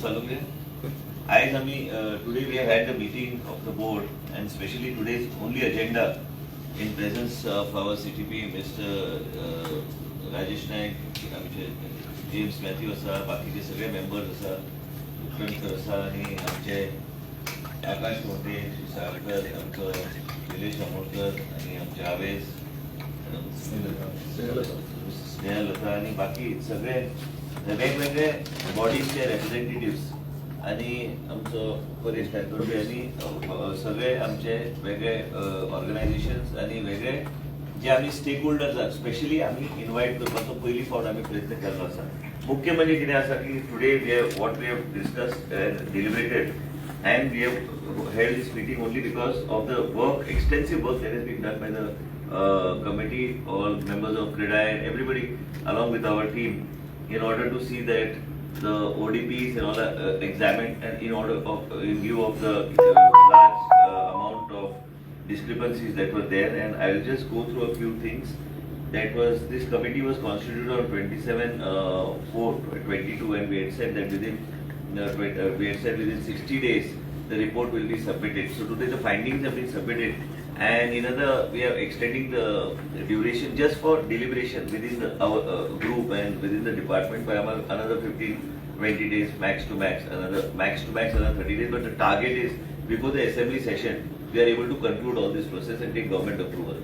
Today we have had the meeting of the board, and especially today's only agenda in presence of our CTP, Mr. Rajesh Naik, James Matthew असा, बाकीचे सगळे members असा, उत्कंठ असा आणि आमचे आकाश मोठे, सारकर, आमचं निलेश अमोलकर आणि आमचे आवेश, स्नेहलता आणि बाकी सगळे वेगवेगळे बॉडीजचे रिप्रेझेंटेटिव्स आणि आमचं वरिष्ठ अधिकारी आणि सगळे आमचे वेगळे ऑर्गनायझेशन्स आणि वेगळे जे आम्ही स्टेक होल्डर्स आहात स्पेशली आम्ही इन्व्हाइट करपाचो पयली फावट आम्ही प्रयत्न केल्लो आसा. मुख्य म्हणजे कितें आसा की today we have what we have discussed and deliberated and we have held this meeting only because of the work, extensive work that has been done by the committee, all members of CRIDA and everybody along with our team in order to see that the ODPs and all are examined, and in view of the large amount of discrepancies that were there. And I will just go through a few things. This committee was constituted on 27/4/22 and we had said that within 60 days the report will be submitted. So today the findings have been submitted, and we are extending the duration just for deliberation within our group and within the department by another 15-20 days max to max, another 30 days. But the target is before the assembly session we are able to conclude all this process and take government approval.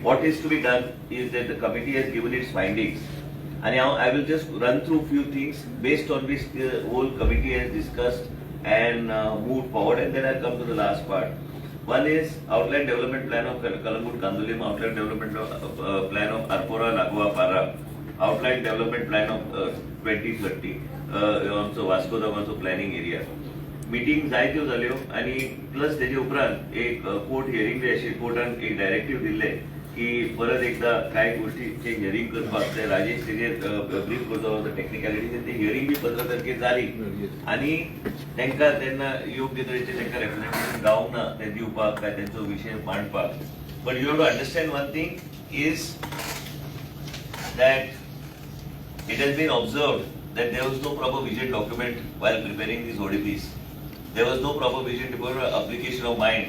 What is to be done is that the committee has given its findings, and now I will just run through few things based on which the whole committee has discussed and moved forward, and then I'll come to the last part. One is outline development plan of Kalangut Kandulim, outline development plan of Arpora Lagua Para, outline development plan of 2030, also Vasco da Gama planning area. Meeting जायत्यो जाल्यो आणि plus तेजे उपरांत एक court hearing B आशिल्ली. कोर्टान एक directive दिल्ले की परत एकदा कांय गोष्टींचे हियरिंग करपाक ते राजेश तेजेर ब्रीफ करता टेक्निकॅलिटीज ते हियरिंग बी 15 तारखेर जाली आणि तांकां तेन्ना योग्य तरेचे तांकां रिप्रेझेंटेशन गावूंक ना ते दिवपाक काय तेंचो विशय मांडपाक. But you have to understand one thing is that it has been observed that there was no proper vision document while preparing these ODPs. There was no proper vision application of mine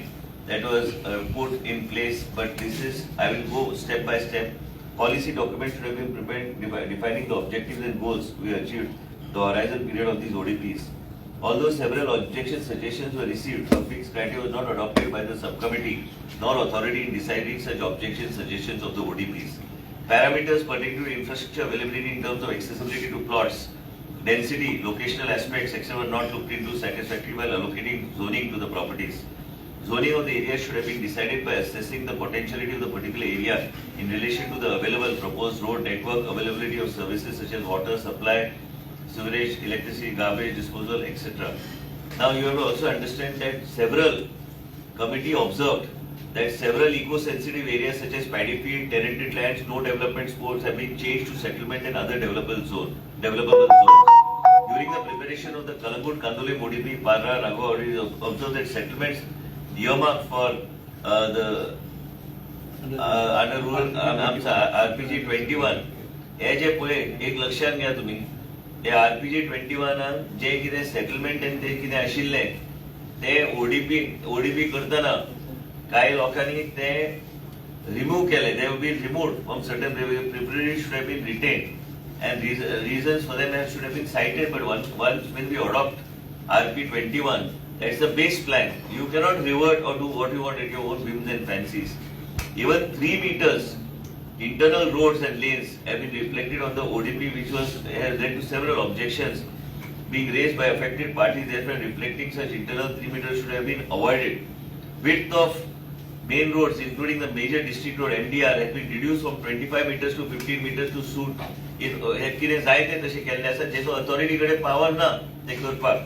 that was put in place. But this is, I will go step by step. Policy documents should have been prepared defining the objectives and goals we achieved the horizon period of these ODPs. Although several objections, suggestions were received, a fixed criteria was not adopted by the subcommittee nor authority in deciding such objections, suggestions of the ODPs. Parameters pertaining to infrastructure availability in terms of accessibility to plots, density, locational aspects, etc. were not looked into satisfactorily while allocating zoning to the properties. Zoning of the area should have been decided by assessing the potentiality of the particular area in relation to the available proposed road network, availability of services such as water supply, sewerage, electricity, garbage disposal, etc. Now you have to also understand that several committee observed that several eco-sensitive areas such as paddy field, tenanted lands, no development spots have been changed to settlement and other developable zones. During the preparation of the Kalangut Kandulim ODP, Parra, Ragua ODP observed that settlements earmarked for the under rural RPG 21 हे जे पळय एक लक्षात घ्या तुम्ही हे RPG 21 जे कितें settlement आनी ते कितें आशिल्ले ते ODP करतना काही लोकांनी ते रिमूव्ह केले. they have been removed from certain preparatory should have been retained and reasons for them should have been cited. But once when we adopt RP 21, that's the base plan. You cannot revert or do what you want at your own whims and fancies. Even 3 meters internal roads and lanes have been reflected on the ODP, which has led to several objections being raised by affected parties. Therefore, reflecting such internal 3 meters should have been avoided. Width of main roads, including the major district road (MDR), has been reduced from 25 meters to 15 meters to suit. कितें जाय तें तशें केल्लें आसा जेचो authority कडेन power ना ते करपाक,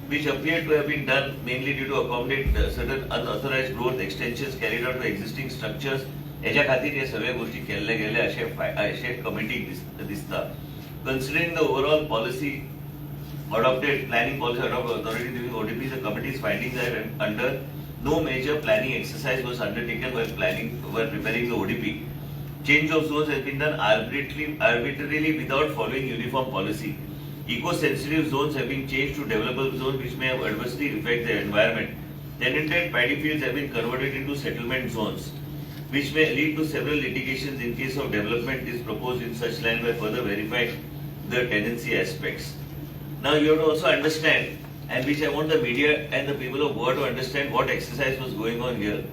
which appeared to have been done mainly due to accommodate certain unauthorized growth extensions carried out to existing structures. हेच्या खातीर हे सगळे गोष्टी केल्ले गेले अशें कमिटीक दिसता. Considering the overall policy adopted, planning policy adopted authority during ODP, the committee's findings are under no major planning exercise was undertaken while preparing the ODP. Change of zones has been done arbitrarily without following uniform policy. Eco-sensitive zones have been changed to developable zones, which may have adversely affect the environment. Tenanted paddy fields have been converted into settlement zones, which may lead to several litigations in case of development is proposed in such land by further verifying the tenancy aspects. Now you have to also understand, and which I want the media and the people of Goa to understand what exercise was going on here.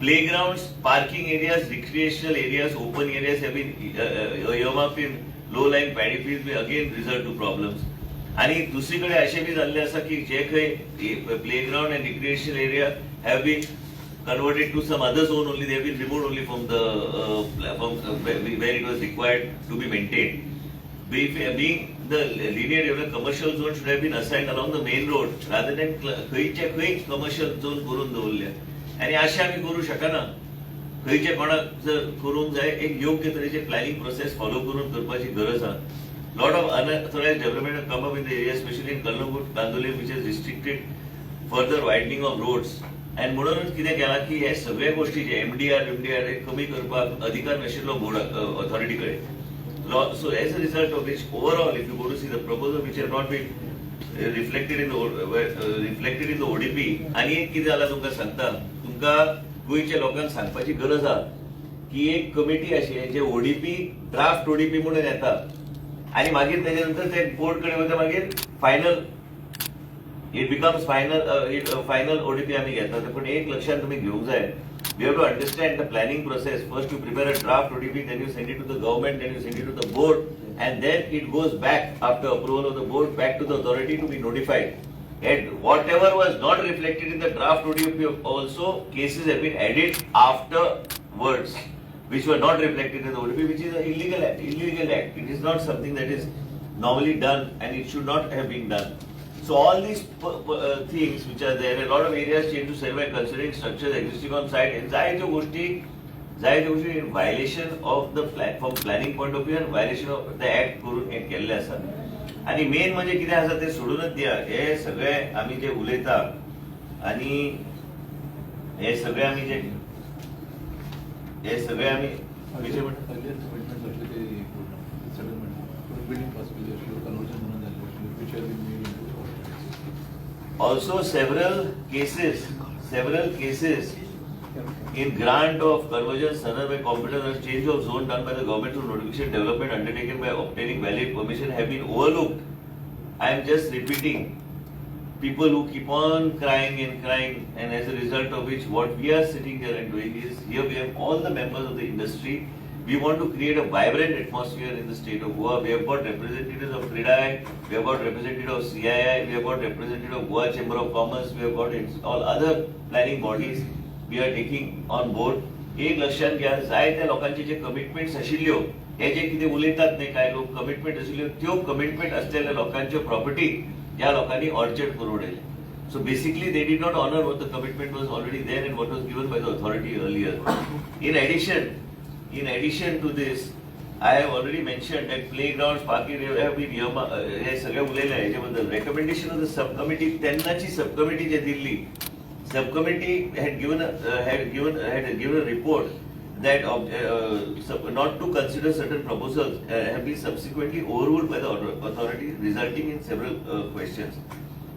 Playgrounds, parking areas, recreational areas, open areas have been earmarked in low-lying paddy fields may again result to problems. आणि दुसरीकडे असे भी झाले असा की जे काही playground and recreational area have been converted to some other zone only, they have been removed only from where it was required to be maintained. Being the linear development, commercial zone should have been assigned along the main road rather than खंयच्या खंय commercial zone करून दवरल्या. आणि अशें आमी करू शकना. खंयचे कोणाक जर करूंक जाय एक योग्य तरेचे प्लॅनिंग प्रोसेस फॉलो करून करपाची गरज आसा. Lot of unauthorized development have come up in the area, especially in Kalnapur, Kandoli, which has restricted further widening of roads. And म्हणूनच कितें केला की हे सगळे गोष्टी जे MDR कमी करपाक अधिकार नाशिल्लो बोर्ड ऑथॉरिटी कडेन. So as a result of which, overall, if you go to see the proposal which have not been reflected in the ODP, आणि एक कितें जाला तुमकां सांगता, तुमकां गोंयच्या लोकांक सांगपाची गरज आसा की एक कमिटी अशी जे ODP ड्राफ्ट ODP म्हणून येता आणि मागीर त्याच्यानंतर ते बोर्ड कडे वता मागीर final it becomes final ODP आम्ही घेतात. पण एक लक्षात तुम्ही घेऊंक जाय, we have to understand the planning process. First you prepare a draft ODP, then you send it to the government, then you send it to the board, and then it goes back after approval of the board back to the authority to be notified. And whatever was not reflected in the draft ODP also, cases have been added afterwards, which were not reflected in the ODP, which is an illegal act. It is not something that is normally done, and it should not have been done. So all these things which are there, a lot of areas change to sell by considering structures existing on site, and जायत्यो गोष्टी in violation of the from planning point of view and violation of the act करून हे केल्ले आसा. आणि main म्हणजे कितें आसा ते सोडूनच दिया. हे सगळे आमी जे उलयता आणि हे सगळे आमी also several cases in grant of conversion surrender by competence or change of zone done by the government through notification development undertaken by obtaining valid permission have been overlooked. I am just repeating. People who keep on crying, and as a result of which what we are sitting here and doing is, here we have all the members of the industry. We want to create a vibrant atmosphere in the state of Goa. We have got representatives of CRIDAI, we have got representatives of CII, we have got representatives of Goa Chamber of Commerce, we have got all other planning bodies we are taking on board. एक लक्षात घ्या, जाय त्या लोकांचे जे commitments आशिल्ल्यो, हे जे कितें उलयतात न्ही काय लोक कमिटमेंट आशिल्ल्यो, त्यो कमिटमेंट असलेल्या लोकांच्यो प्रॉपर्टी या लोकांनी ऑर्चर्ड करून उडयले. So basically they did not honor what the commitment was already there and what was given by the authority earlier. In addition to this, I have already mentioned that playgrounds, parking have been हे सगळे उलयले याच्याबद्दल. Recommendation of the subcommittee, तेन्नाची subcommittee J Delhi, subcommittee had given a report that not to consider certain proposals have been subsequently overruled by the authority, resulting in several questions.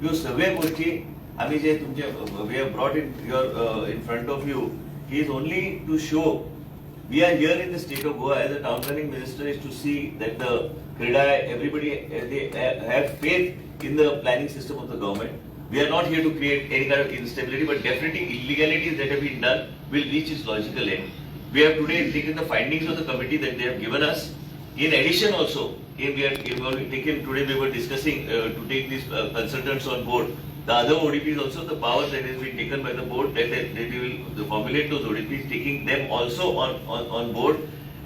You सगळे गोष्टी आम्ही जे तुमचे we have brought in front of you is only to show we are here in the state of Goa as a town planning minister is to see that the CRIDAI, everybody they have faith in the planning system of the government. We are not here to create any kind of instability, but definitely illegalities that have been done will reach its logical end. We have today taken the findings of the committee that they have given us. In addition also, we were discussing to take these consultants on board. The other ODPs also, the power that has been taken by the board, that they will formulate those ODPs, taking them also on board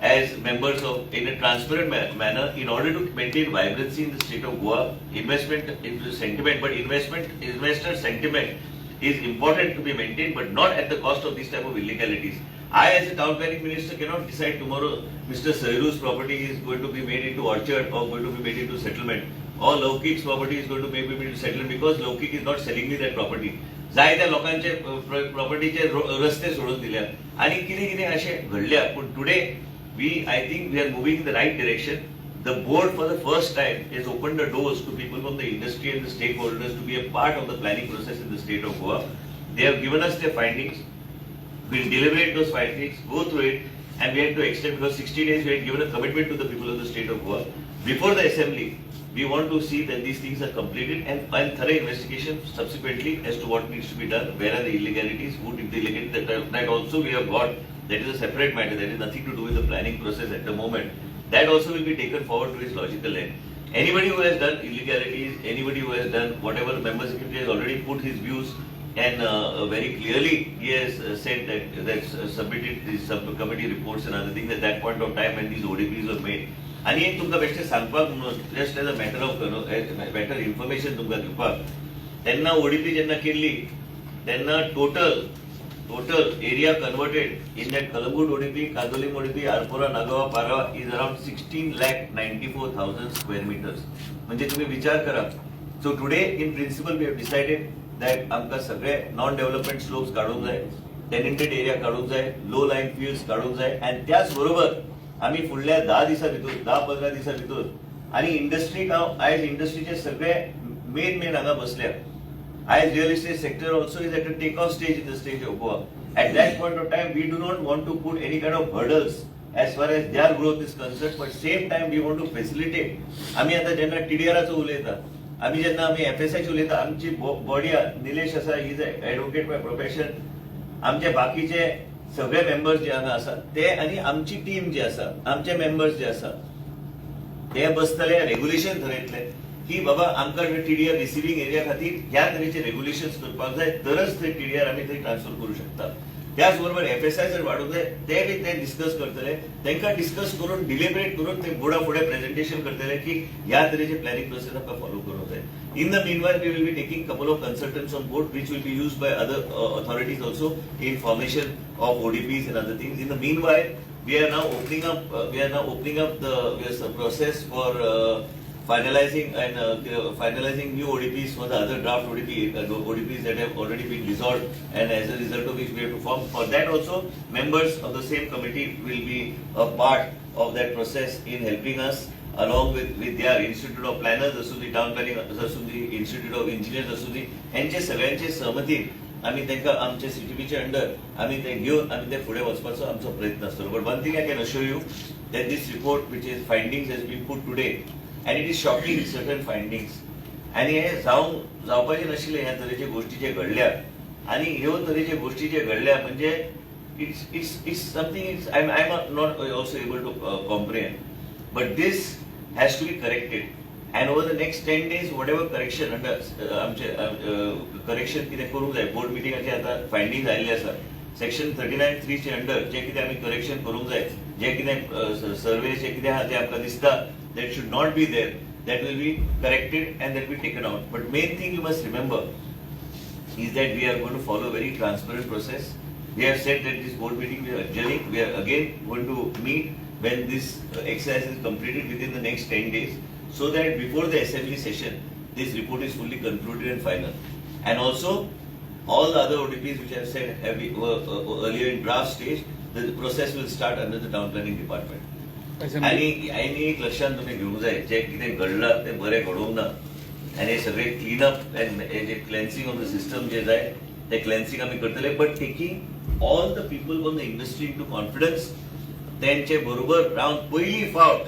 as members of in a transparent manner in order to maintain vibrancy in the state of Goa. Investment into sentiment, but investor sentiment is important to be maintained, but not at the cost of these type of illegalities. I, as a town planning minister, cannot decide tomorrow Mr. Sairu's property is going to be made into orchard or going to be made into settlement, or Laukik's property is going to be made into settlement because Laukik is not selling me that property. जाय त्या लोकांचे प्रॉपर्टीचे रस्ते सोडून दिल्या आणि किती असे घडल्या. पण today I think we are moving in the right direction. The board for the first time has opened the doors to people from the industry and the stakeholders to be a part of the planning process in the state of Goa. They have given us their findings. We'll deliberate those findings, go through it, and we had to extend because 60 days we had given a commitment to the people of the state of Goa. Before the assembly, we want to see that these things are completed and thorough investigation subsequently as to what needs to be done, where are the illegalities, who did the illegalities, that also we have got. That is a separate matter, that is nothing to do with the planning process at the moment. That also will be taken forward to its logical end. Anybody who has done illegalities, anybody who has done whatever, the member secretary has already put his views and very clearly he has said that submitted these subcommittee reports and other things at that point of time when these ODPs were made. आणि एक तुमका बेश्टे सांगपाक just as a matter of matter information तुमका दिवपाक तेन्ना ODP जेन्ना केल्ली तेन्ना total area converted in that Calangute ODP, Candolim ODP, Arpora, Nagoa, Parra is around 16,94,000 square metres. म्हणजे तुम्ही विचार करा. So today in principle we have decided that आमकां सगळे नॉन डेव्हलपमेंट स्लोप्स काढूंक जाय, टेनेंटेड एरिया काढूंक जाय, लो लाईन फील्ड्स काढूंक जाय आणि त्याच बरोबर आम्ही फुडल्या 10 दिसा भितर 10-15 दिसा भितर आणि इंडस्ट्री आयज इंडस्ट्रीचे सगळे मेन हांगा बसल्या. आयज real estate sector also is at a take off stage in the state of Goa. At that point of time we do not want to put any kind of hurdles as far as their growth is concern, but same time we want to facilitate. आम्ही आता जेन्ना टीडीआरचो उलयता, आम्ही एफएसआयचे उलयता, आमची body Nilesh आसा, is advocate by profession, आमचे बाकीचे सगळे मेंबर्स जे हांगा आसात ते आणि आमची टीम जी आसा, आमचे मेंबर्स जे आसा ते बसतले, रेग्युलेशन ठरयतले की बाबा आमकां टीडीआर रिसिव्हिंग एरिया खातीर ह्या तरेचे रेग्युलेशन्स करपाक जाय, तरच ते टीडीआर आमी थंय ट्रान्सफर करू शकता. त्याच बरोबर एफएसआय जर वाडूंक जाय ते बी ते डिस्कस करतले, तांकां डिस्कस करून डिलिबरेट करून ते बोर्डा फुडें प्रेझेंटेशन करतले की ह्या तरेचे प्लॅनिंग प्रोसेस आमकां फॉलो करूंक जाय. In the meanwhile, we will be taking couple of consultants on board, which will be used by other authorities also in formation of ODPs and other things. In the meanwhile, we are now opening up the process for finalizing new ODPs for the other draft ODPs that have already been resolved, and as a result of which we have to form. For that also, members of the same committee will be a part of that process in helping us. Along with their Institute of Planners असू दी, town planning असू दी, Institute of Engineers असू दी, यांचे सगळ्यांचे सहमतीन आम्ही त्यांना आमच्या सीटीपीच्या under आम्ही ते घेऊन आम्ही ते पुढे वचपाचो आमचो प्रयत्न असतो. But one thing I can assure you that this report which is findings has been put today and it is shocking certain findings. आणि हे जावपाचे नाशिल्ले ह्या तरेचे गोष्टी जे घडल्या आणि ह्यो तरेचे गोष्टी जे घडल्या म्हणजे it's something I am not also able to comprehend. But this has to be corrected, and over the next 10 days, whatever correction under correction कितें करूंक जाय, बोर्ड मिटिंगाचे आता फायंडिंग्स आयिल्ले आसा, सेक्शन 39(3) चे अंडर जे कितें आमी करेक्शन करूंक जाय, जे कितें सर्वे जे कितें आहा ते आमकां दिसता that should not be there, that will be corrected and that will be taken out. But main thing you must remember is that we are going to follow a very transparent process. We have said that this board meeting we are adjourning. We are again going to meet when this exercise is completed within the next 10 days, so that before the assembly session, this report is fully concluded and final. And also, all the other ODPs which I have said have been, earlier in draft stage, the process will start under the town planning department. आणि एक लक्षात तुम्ही घेऊन जाय, जे कितें घडलं ते बरें घडोवंक ना, आणि हे सगळे क्लीन अप एंड जे क्लेन्सिंग ऑफ द सिस्टम जे जाय ते क्लेन्सिंग आम्ही करतले, but taking all the people from the industry into confidence. त्यांचे बरोबर रावन पहिली फावट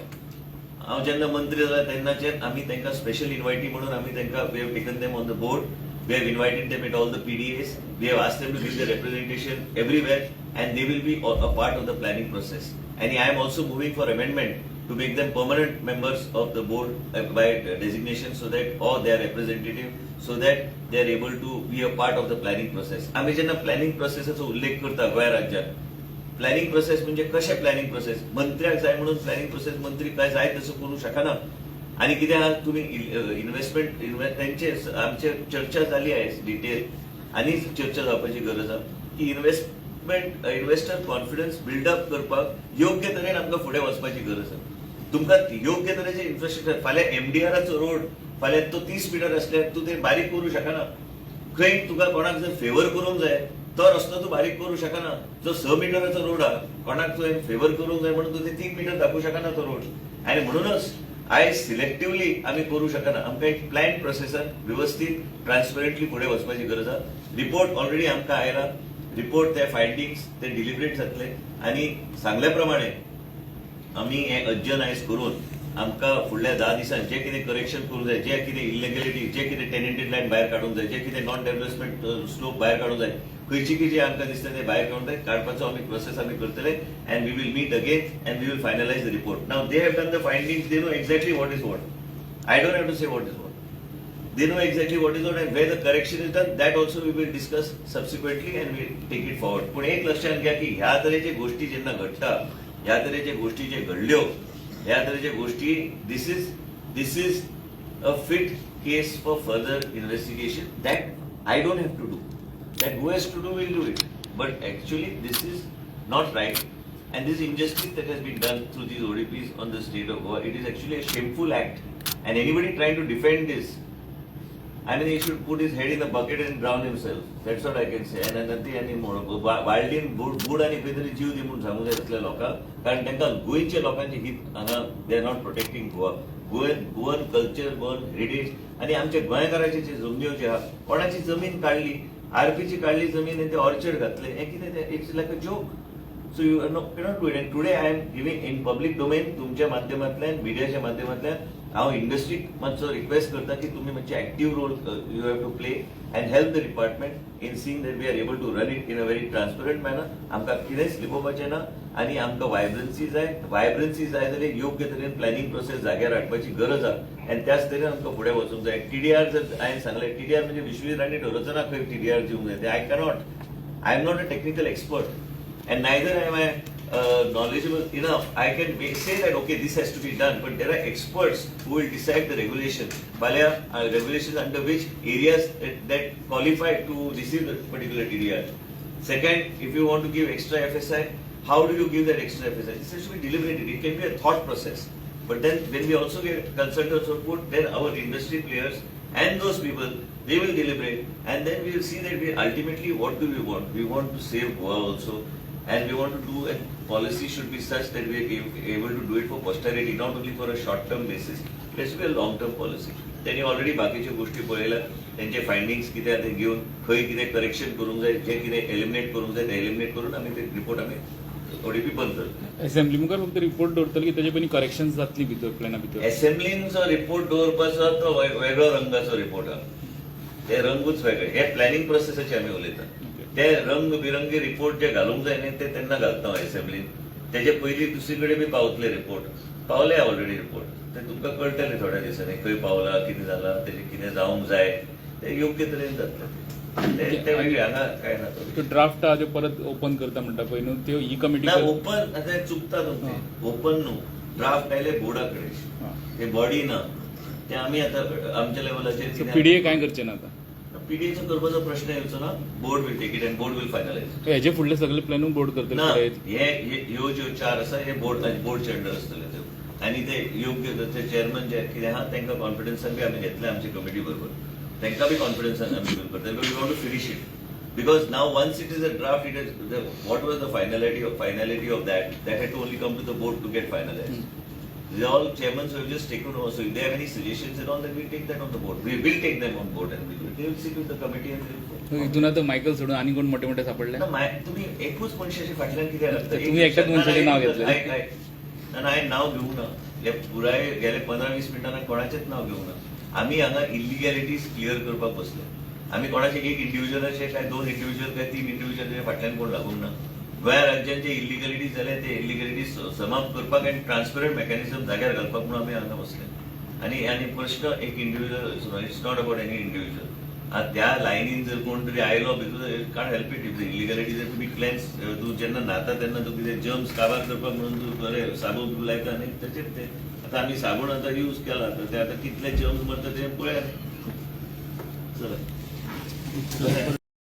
हांव जेन्ना मंत्री जाला तेन्नाचे आमी तांकां स्पेशल इन्वायटी म्हणून आमी तांकां we have taken them on the board. We have invited them at all the PDAs. We have asked them to give the representation everywhere and they will be a part of the planning process. And I am also moving for amendment to make them permanent members of the board by designation, so that or their representative, so that they are able to be a part of the planning process. आम्ही जेन्ना planning प्रोसेसाचो उल्लेख करता गोंय राज्यात, planning process म्हणजे कशें planning process, मंत्र्याक जाय म्हणून प्लॅनिंग प्रोसेस मंत्री काय जाय तसं करू शकना. आणि कितें आहा तुम्ही इन्व्हेस्टमेंट त्यांचे आमचे चर्चा जाली आहे डिटेल आणि चर्चा जावपाची गरज आहा की इन्व्हेस्टर कॉन्फिडन्स बिल्डअप करपाक योग्य तरेन आमकां फुडें वचपाची गरज आहा. तुमकां योग्य तरेचे इन्फ्रास्ट्रक्चर फाल्यां MDRचो रोड फाल्यां तो 30 मीटर आसल्यार तूं ते बारीक करूं शकना. खंय तुका कोणाक जर फेवर करूंक जाय तो रस्तो तूं बारीक करूं शकना. जो 6 मीटराचो रोड आहा कोणाक तुवें फेवर करूंक जाय म्हणून तूं ते 3 मीटर दाखवू शकना तो रोड. आणि म्हणूनच आय सिलेक्टिव्हली आम्ही करू शकना. आमकां एक प्लॅन प्रोसेसान व्यवस्थित ट्रान्सपरंटली फुडें वचपाची गरज आसा. रिपोर्ट ऑलरेडी आमकां आयला. रिपोर्ट ते फायंडिंग्स ते डिलिब्रेट जातले आनी सांगल्या प्रमाणे आमी हे अजनायज करून आमकां फुडल्या 10 दिसांत जे कितें करेक्शन करूंक जाय, जे कितें इलिगॅलिटी, जे कितें टेनेंटेड लँड भायर काडूंक जाय, जे कितें नॉन डेव्हलपमेंट स्लोप भायर काडूंक जाय, खंयची कितें आमकां दिसता ते भायर काडूंक जाय, काडपाचो आमी प्रोसेस आमी करतले and we will meet again and we will finalise the report. Now they have done the findings, they know exactly what is what. I don't have to say what is what. They know exactly what is what and where the correction is done. That also we will discuss subsequently and we will take it forward. पण एक लक्षात घ्या की ह्या तरेचे गोष्टी जेन्ना घडटा, ह्या तरेचे गोष्टी जे घडल्यो, ह्या तरेचे गोष्टी this is a fit case for further investigation that I don't have to do. That who has to do will do it. But actually this is not right. And this injustice that has been done through these ODPs on the state of Goa, it is actually a shameful act. And anybody trying to defend this, I mean, he should put his head in the bucket and drown himself. That's what I can say. And nothing anymore. Wildin, bud आणि खंयतरी जीव दी म्हणून सांगू जाय असल्या लोकांक, कारण तांकां गोंयच्या लोकांचे हित हांगा they are not protecting Goa. Goan culture, Goan heritage आणि आमच्या गोंयकारांचे जे जमन्यो जे आहा, कोणाची जमीन काडली, आरपीची काडली जमीन आणि ते ऑर्चर्ड घातले, हे कितें ते it's like a joke. So you cannot do it. And today I am giving in public domain तुमच्या माध्यमांतल्यान, मिडियाच्या माध्यमांतल्यान हांव इंडस्ट्रीक मातसो रिक्वेस्ट करता की तुम्ही मातशे active role you have to play and help the department in seeing that we are able to run it in a very transparent manner. आमकां कितेंच लिपोवपाचें ना आनी आमकां वायब्रन्सी जाय जाल्यार योग्य तरेन प्लॅनिंग प्रोसेस जाग्यार हाडपाची गरज आसा आनी त्याच तरेन आमकां फुडें वचूंक जाय. टीडीआर जर हांवें सांगलें, टीडीआर म्हणजे विश्वजीत राणे ठरवचो ना खंय टीडीआर दिवंक जाय ते. I am not a technical expert and neither am I knowledgeable enough. I can say that okay, this has to be done, but there are experts who will decide the regulation. Regulations under which areas that qualify to receive the particular TDR. Second, if you want to give extra FSI, how do you give that extra FSI? This has to be deliberated. It can be a thought process. But then when we also get consultants on board, then our industry players and those people, they will deliberate, and then we will see that we ultimately what do we want? We want to save Goa also. And we want to do, and policy should be such that we are able to do it for posterity, not only for a short-term basis. It has to be a long-term policy. त्यांनी already बाकीच्या गोष्टी पळयल्या, त्यांचे फायंडिंग्स कितें आहा ते घेवन खंय कितें करेक्शन करूंक जाय, जे कितें एलिमिनेट करूंक जाय ते एलिमिनेट करून आमी ते रिपोर्ट आमी ओडीपी बंद करतले. असेंब्ली मुखार फक्त रिपोर्ट दवरतले की तेजे पयलीं करेक्शन्स जातली भितर प्लॅना भितर. असेंब्लीनचो रिपोर्ट दवरपाचो तो वेगळो रंगाचो रिपोर्ट आहा. ते रंगूच वेगळे. हे प्लॅनिंग प्रोसेसाचे आमी उलयता. ते रंग बिरंगी रिपोर्ट जे घालूंक जाय न्ही ते तेन्ना घालता असेंब्लीन. तेजे पयलीं दुसरे कडेन बी पावतले रिपोर्ट. Pawle already report. ते तुमकां कळटले थोड्या दिसांनी खंय पावला, कितें जालां, तेजें कितें जावंक जाय ते योग्य तरेन जातलें. ते वेगळे हांगा काय ना. तो ड्राफ्ट आहा तो परत ओपन करता म्हणटा पळय न्हू, त्यो ही कमिटी ओपन आतां चुकता तुमचे. ओपन न्हू, ड्राफ्ट आयले बोर्डा कडेन. ते बॉडी ना, ते आमी आतां आमच्या लेवलाचेर पीडीए काय करचे ना आता. पीडीएचो करपाचो प्रश्न येवचो ना. Board will take it and board will finalise. हेजे फुडले सगळे प्लॅनूय बोर्ड करतले. ह्यो ज्यो 4 आसा हे बोर्डचे अंडर आसतले त्यो. आनी ते योग्य ते चेअरमन जे कितें आहा तांकां कॉन्फिडन्सान बी आमी घेतले आमचे कमिटी बरोबर. तांकां बी कॉन्फिडन्सान आमी घेवन करतले. We want to finish it. Because now once it is a draft, it is what was the finality of that had to only come to the board to get finalized. They all chairmen have just taken over. So if they have any suggestions and all, then we take that on the board. We will take them on board and they will sit with the committee and they will. इथून आता Michael सोडून आणि कोण मोठे मोठे सापडले. तुम्ही एकूच मनशाची फाटल्यान कितें लागता. तुम्ही एकट्याच मनशाचें नाव घेतलें. हांवें नाव घेवंक ना. हे पुराय गेले 15-20 मिनटांनी कोणाचेंच नाव घेवंक ना. आमी हांगा इलिगॅलिटीज क्लियर करपाक बसले. आमी कोणाचे एक इंडिव्हिज्युअलाचे काय 2 इंडिव्हिज्युअल काय 3 इंडिव्हिज्युअल फाटल्यान कोण लागूंक ना. गोंया राज्यांचे इलिगॅलिटीज जाले ते इलिगॅलिटीज समाप्त करपाक आनी ट्रान्सपरंट मेकॅनिझम जाग्यार घालपाक म्हणून आमी हांगा बसले. आनी प्रश्न एक individual, it's not about any individual. त्या लायनीन जर कोण तरी आयलो because can't help it. If the illegality जर तुमी क्लेन्स, तूं जेन्ना न्हाता तेन्ना तूं कितें जर्म्स काबार करपाक म्हणून तूं बरें साबण तूं लायता आनी तेचेर ते आतां आमी साबण आतां यूज केला तर ते आतां कितले जर्म्स मरता ते पळयात. चला.